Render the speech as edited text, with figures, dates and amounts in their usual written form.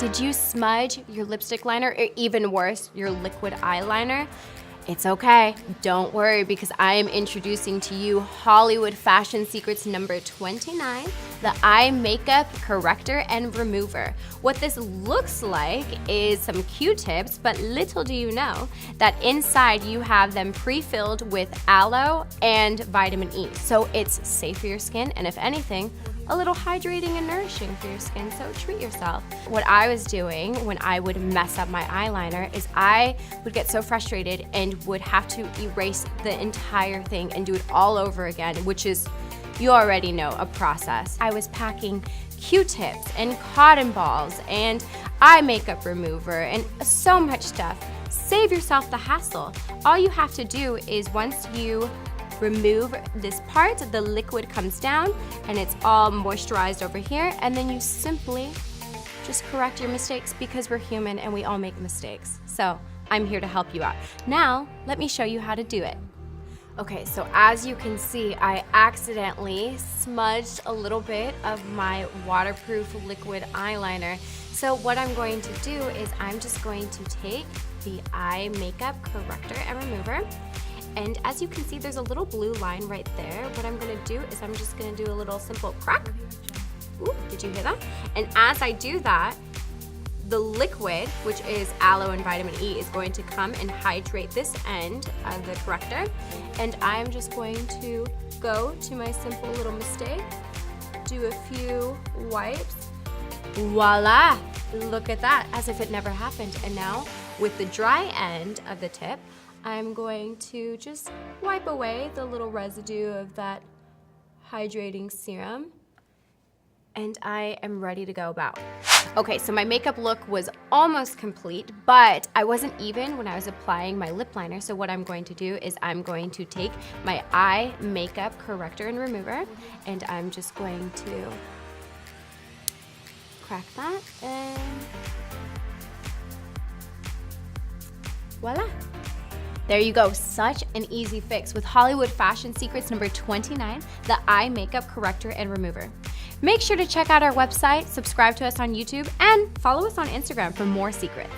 Did you smudge your lipstick liner, or even worse, your liquid eyeliner? It's okay, don't worry, because I am introducing to you Hollywood Fashion Secrets number 29, the Eye Makeup Corrector and Remover. What this looks like is some Q-tips, but little do you know that inside you have them pre-filled with aloe and vitamin E. So it's safe for your skin, and if anything, a little hydrating and nourishing for your skin, so treat yourself. What I was doing when I would mess up my eyeliner is I would get so frustrated and would have to erase the entire thing and do it all over again, which is, you already know, a process. I was packing Q-tips and cotton balls and eye makeup remover and so much stuff. Save yourself the hassle. All you have to do is once you remove this part, the liquid comes down and it's all moisturized over here, and then you simply just correct your mistakes, because we're human and we all make mistakes. So I'm here to help you out. Now, let me show you how to do it. Okay, so as you can see, I accidentally smudged a little bit of my waterproof liquid eyeliner. So what I'm going to do is I'm just going to take the eye makeup corrector and remover. And as you can see, there's a little blue line right there. What I'm gonna do is I'm just gonna do a little simple crack. Ooh, did you hear that? And as I do that, the liquid, which is aloe and vitamin E, is going to come and hydrate this end of the corrector. And I'm just going to go to my simple little mistake, do a few wipes. Voila! Look at that, as if it never happened. And now, with the dry end of the tip, I'm going to just wipe away the little residue of that hydrating serum, and I am ready to go about. Okay, so my makeup look was almost complete, but I wasn't even when I was applying my lip liner. So what I'm going to do is I'm going to take my eye makeup corrector and remover, and I'm just going to crack that, and voila. There you go, such an easy fix with Hollywood Fashion Secrets number 29, the Eye Makeup Corrector and Remover. Make sure to check out our website, subscribe to us on YouTube, and follow us on Instagram for more secrets.